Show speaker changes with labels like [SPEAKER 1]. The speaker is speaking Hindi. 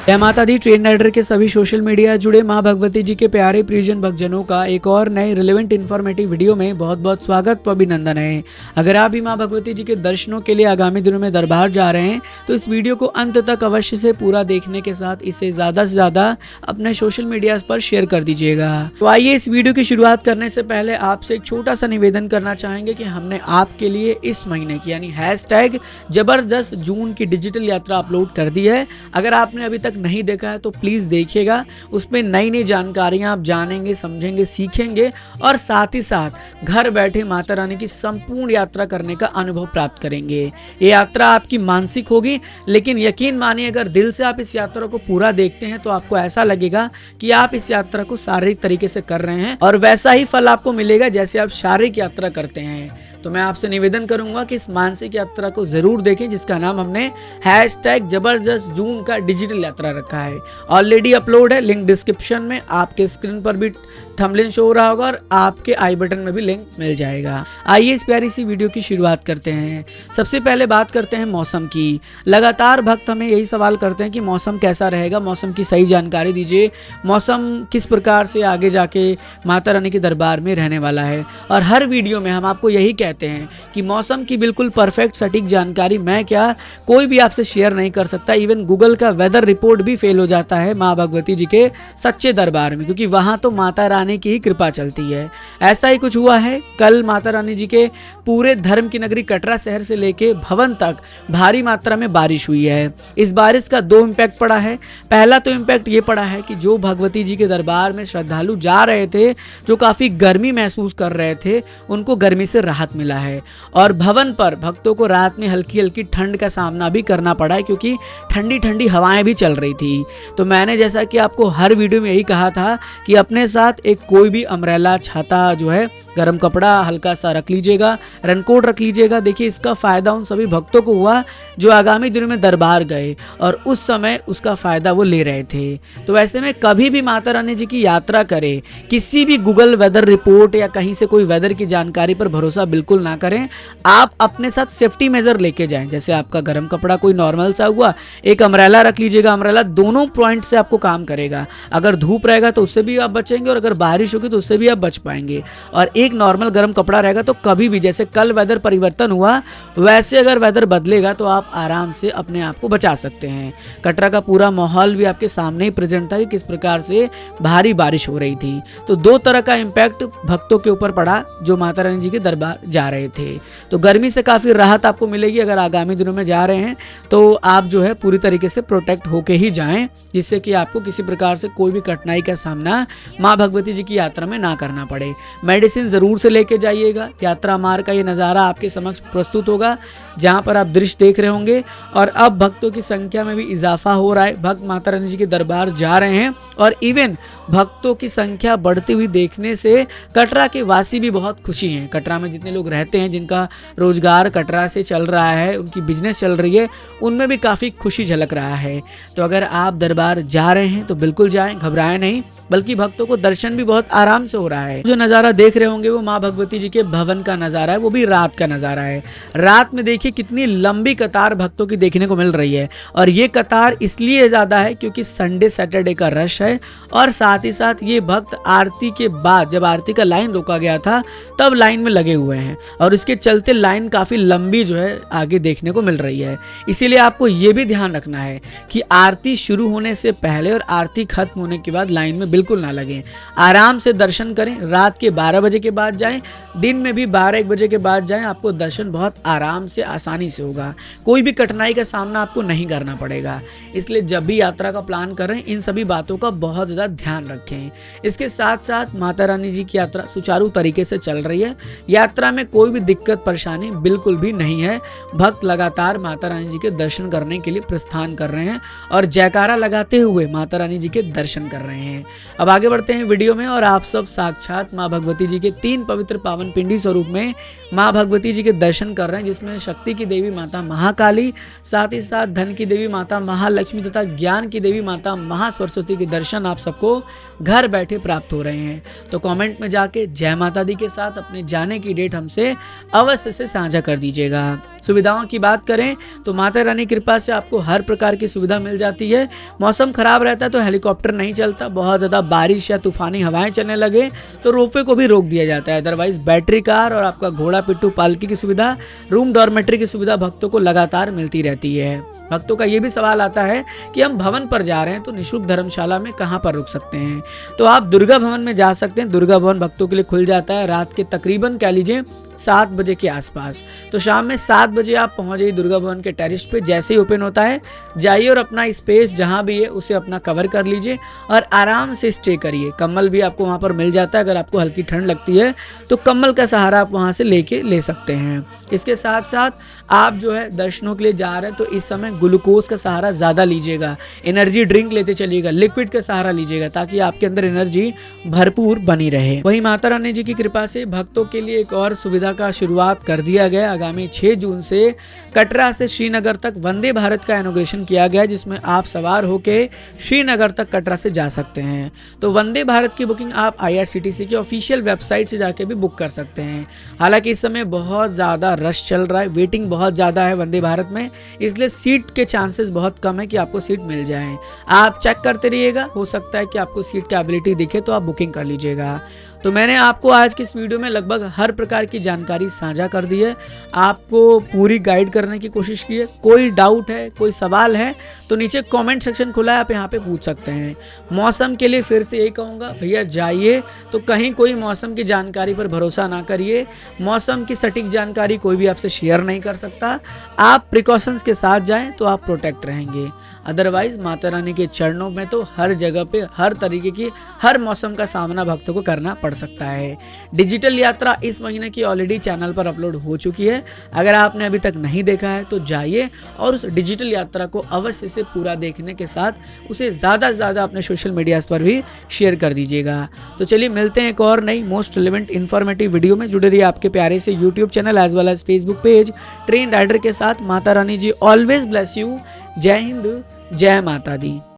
[SPEAKER 1] जय माता दी। ट्रेन राइडर के सभी सोशल मीडिया जुड़े मां भगवती जी के प्यारे प्रियजन भक्तजनों का एक और नए रिलेवेंट इन्फॉर्मेटिव वीडियो में बहुत बहुत स्वागत व अभिनंदन है। अगर आप भी मां भगवती जी के दर्शनों के लिए आगामी दिनों में दरबार जा रहे हैं तो इस वीडियो को अंत तक अवश्य से पूरा देखने के साथ इसे ज्यादा से ज्यादा अपने सोशल मीडिया पर शेयर कर दीजिएगा। तो आइए इस वीडियो की शुरुआत करने से पहले आपसे एक छोटा सा निवेदन करना चाहेंगे कि हमने आपके लिए इस महीने की यानी #जबरदस्त जून की डिजिटल यात्रा अपलोड कर दी है। अगर आपने अभी तक नहीं देखा है तो प्लीज देखिएगा। उसमें नई नई जानकारियां आप जानेंगे, समझेंगे, सीखेंगे और साथ ही साथ घर बैठे माता रानी की संपूर्ण यात्रा करने का अनुभव प्राप्त करेंगे। ये यात्रा आपकी मानसिक होगी, लेकिन यकीन मानिए अगर दिल से आप इस यात्रा को पूरा देखते हैं तो आपको ऐसा लगेगा कि आप इस यात्रा को शारीरिक तरीके से कर रहे हैं और वैसा ही फल आपको मिलेगा जैसे आप शारीरिक यात्रा करते हैं। तो मैं आपसे निवेदन करूंगा कि इस मानसिक यात्रा को जरूर देखें, जिसका नाम हमने #जबरदस्त जून का डिजिटल यात्रा रखा है। ऑलरेडी अपलोड है, लिंक डिस्क्रिप्शन में, आपके स्क्रीन पर भी थंबनेल शो हो रहा होगा और आपके आई बटन में भी लिंक मिल जाएगा। आइए इस प्यारी सी वीडियो की शुरुआत करते हैं। सबसे पहले बात करते हैं मौसम की। लगातार भक्त हमें यही सवाल करते हैं कि मौसम कैसा रहेगा, मौसम की सही जानकारी दीजिए, मौसम किस प्रकार से आगे जाके माता रानी के दरबार में रहने वाला है। और हर वीडियो में हम आपको यही कहते हैं कि मौसम की बिल्कुल परफेक्ट सटीक जानकारी मैं क्या कोई भी आपसे शेयर नहीं कर सकता। इवन गूगल का वेदर रिपोर्ट भी फेल हो जाता है माँ भगवती जी के सच्चे दरबार में, क्योंकि वहां तो माता रानी की ही कृपा चलती है। ऐसा ही कुछ हुआ है। कल माता रानी जी के पूरे धर्म की नगरी कटरा शहर से लेके भवन तक भारी मात्रा में बारिश हुई है। इस बारिश का 2 इम्पैक्ट पड़ा है। पहला तो इम्पैक्ट ये पड़ा है कि जो भगवती जी के दरबार में श्रद्धालु जा रहे थे, जो काफी गर्मी महसूस कर रहे थे, उनको गर्मी से राहत मिला है। और भवन पर भक्तों को रात में हल्की हल्की ठंड का सामना भी करना पड़ा है, क्योंकि ठंडी ठंडी हवाएं भी चल रही थी। तो मैंने जैसा कि आपको हर वीडियो में यही कहा था कि अपने साथ एक कोई भी अम्ब्रेला, छाता जो है, गर्म कपड़ा हल्का सा रख लीजिएगा, रेनकोट रख लीजिएगा। देखिए इसका फायदा उन सभी भक्तों को हुआ जो आगामी दिनों में दरबार गए और उस समय उसका फायदा वो ले रहे थे। तो वैसे में कभी भी माता रानी जी की यात्रा करें, किसी भी गूगल वेदर रिपोर्ट या कहीं से कोई वेदर की जानकारी पर भरोसा बिल्कुल ना करें। आप अपने साथ सेफ्टी मेजर लेके जाएं। जैसे आपका गर्म कपड़ा कोई नॉर्मल सा हुआ, एक अम्ब्रेला रख लीजिएगा। अम्ब्रेला दोनों पॉइंट से आपको काम करेगा। अगर धूप रहेगा तो उससे भी आप बचेंगे और अगर बारिश होगी तो उससे भी आप बच पाएंगे। और एक नॉर्मल गर्म कपड़ा रहेगा तो कभी भी, जैसे कल वेदर परिवर्तन हुआ वैसे अगर वेदर बदलेगा तो आप आराम से अपने आप को बचा सकते हैं। कटरा का पूरा माहौल भी आपके सामने ही प्रेजेंट था कि किस प्रकार से भारी बारिश हो रही थी। तो 2 तरह का इम्पैक्ट भक्तों के ऊपर पड़ा जो माता रानी जी के दरबार जा रहे थे। तो गर्मी से काफी राहत आपको मिलेगी। अगर आगामी दिनों में जा रहे हैं तो आप जो है पूरी तरीके से प्रोटेक्ट होके ही जाएं, जिससे कि आपको किसी प्रकार से कोई भी कठिनाई का सामना माँ भगवती जी की यात्रा में ना करना पड़े। मेडिसिन जरूर से लेके जाइएगा। यात्रा मार्ग का ये नज़ारा आपके समक्ष प्रस्तुत होगा जहां पर आप दृश्य देख रहे होंगे। और अब भक्तों की संख्या में भी इजाफा हो रहा है। भक्त माता रानी जी के दरबार जा रहे हैं और इवन भक्तों की संख्या बढ़ती हुई देखने से कटरा के वासी भी बहुत खुशी हैं। कटरा में जितने लोग रहते हैं, जिनका रोजगार कटरा से चल रहा है, उनकी बिजनेस चल रही है, उनमें भी काफ़ी खुशी झलक रहा है। तो अगर आप दरबार जा रहे हैं तो बिल्कुल जाएं, घबराएं नहीं, बल्कि भक्तों को दर्शन भी बहुत आराम से हो रहा है। जो नज़ारा देख रहे होंगे वो माँ भगवती जी के भवन का नज़ारा है, वो भी रात का नज़ारा है। रात में देखिए कितनी लंबी कतार भक्तों की देखने को मिल रही है। और ये कतार इसलिए ज़्यादा है क्योंकि संडे सैटरडे का रश है और साथ ही साथ ये भक्त आरती के बाद, जब आरती का लाइन रोका गया था, तब लाइन में लगे हुए हैं और इसके चलते लाइन काफ़ी लंबी जो है आगे देखने को मिल रही है। इसीलिए आपको ये भी ध्यान रखना है कि आरती शुरू होने से पहले और आरती खत्म होने के बाद लाइन में बिल्कुल ना लगे। आराम से दर्शन करें। रात के 12 बजे के बाद जाएं, दिन में भी 12-1 बजे के बाद जाएं। आपको दर्शन बहुत आराम से, आसानी से होगा। कोई भी कठिनाई का सामना आपको नहीं करना पड़ेगा। इसलिए जब भी यात्रा का प्लान कर रहे हैं इन सभी बातों का बहुत ज़्यादा ध्यान रखें। इसके साथ साथ माता रानी जी की यात्रा सुचारू तरीके से चल रही है। यात्रा में कोई भी दिक्कत परेशानी बिल्कुल भी नहीं है। भक्त लगातार माता रानी जी के दर्शन करने के लिए प्रस्थान कर रहे हैं और जयकारा लगाते हुए माता रानी जी के दर्शन कर रहे हैं। अब आगे बढ़ते हैं वीडियो में और आप सब साक्षात माँ भगवती जी के 3 पवित्र पावन पिंडी स्वरूप में माँ भगवती जी के दर्शन कर रहे हैं, जिसमें शक्ति की देवी माता महाकाली, साथ ही साथ धन की देवी माता महालक्ष्मी तथा ज्ञान की देवी माता महासरस्वती के दर्शन आप सबको घर बैठे प्राप्त हो रहे हैं। तो कमेंट में जाके जय माता दी के साथ अपने जाने की डेट हमसे अवश्य से साझा कर दीजिएगा। सुविधाओं की बात करें तो माता रानी की कृपा से आपको हर प्रकार की सुविधा मिल जाती है। मौसम खराब रहता है तो हेलीकॉप्टर नहीं चलता, बहुत ज़्यादा बारिश या तूफानी हवाएं चलने लगे तो रोपवे को भी रोक दिया जाता है। अदरवाइज बैटरी कार और आपका घोड़ा पिट्ठू पालकी की सुविधा, रूम डॉर्मेट्री की सुविधा भक्तों को लगातार मिलती रहती है। भक्तों का ये भी सवाल आता है कि हम भवन पर जा रहे हैं तो निःशुल्क धर्मशाला में कहां पर रुक सकते हैं। तो आप दुर्गा भवन में जा सकते हैं। दुर्गा भवन भक्तों के लिए खुल जाता है रात के तकरीबन कह लीजिए 7 बजे के आसपास। तो शाम में 7 बजे आप पहुंच जाइए दुर्गा भवन के टेरिस पे। जैसे ही ओपन होता है जाइए और अपना स्पेस जहां भी है उसे अपना कवर कर लीजिए और आराम से स्टे करिए। कम्बल भी आपको वहां पर मिल जाता है। अगर आपको हल्की ठंड लगती है तो कम्बल का सहारा आप वहां से ले सकते हैं। इसके साथ साथ आप जो है दर्शनों के लिए जा रहे हैं तो इस समय ग्लूकोज का सहारा ज़्यादा लीजिएगा, एनर्जी ड्रिंक लेते चलिएगा, लिक्विड का सहारा लीजिएगा ताकि आपके अंदर एनर्जी भरपूर बनी रहे। वहीं माता रानी जी की कृपा से भक्तों के लिए एक और सुविधा का शुरुआत कर दिया गया। आगामी 6 जून से कटरा से श्रीनगर तक वंदे भारत का इनॉग्रेशन किया गया, जिसमें आप सवार होकर श्रीनगर तक कटरा से जा सकते हैं। तो वंदे भारत की बुकिंग आप IRCTC की ऑफिशियल वेबसाइट से जाके भी बुक कर सकते हैं। हालांकि इस समय बहुत ज़्यादा रश चल रहा है, वेटिंग बहुत ज़्यादा है वंदे भारत में, इसलिए सीट के चांसेस बहुत कम है कि आपको सीट मिल जाए। आप चेक करते रहिएगा, हो सकता है कि आपको सीट की एबिलिटी दिखे तो आप बुकिंग कर लीजिएगा। तो मैंने आपको आज की इस वीडियो में लगभग हर प्रकार की जानकारी साझा कर दी है, आपको पूरी गाइड करने की कोशिश की है। कोई डाउट है, कोई सवाल है तो नीचे कमेंट सेक्शन खुला है, आप यहाँ पे पूछ सकते हैं। मौसम के लिए फिर से यही कहूँगा, भैया जाइए तो कहीं कोई मौसम की जानकारी पर भरोसा ना करिए। मौसम की सटीक जानकारी कोई भी आपसे शेयर नहीं कर सकता। आप प्रिकॉशंस के साथ जाएं तो आप प्रोटेक्ट रहेंगे। अदरवाइज माता रानी के चरणों में तो हर जगह पे हर तरीके की हर मौसम का सामना भक्तों को करना पड़ सकता है। डिजिटल यात्रा इस महीने की ऑलरेडी चैनल पर अपलोड हो चुकी है। अगर आपने अभी तक नहीं देखा है तो जाइए और उस डिजिटल यात्रा को अवश्य से पूरा देखने के साथ उसे ज़्यादा से ज़्यादा अपने सोशल मीडियाज़ पर भी शेयर कर दीजिएगा। तो चलिए मिलते हैं एक और नई मोस्ट रिलेवेंट इन्फॉर्मेटिव वीडियो में। जुड़े रहिए आपके प्यारे से YouTube channel as well as Facebook page train rider के साथ। Mata Rani ji always bless you. जय हिंद, जय माता दी।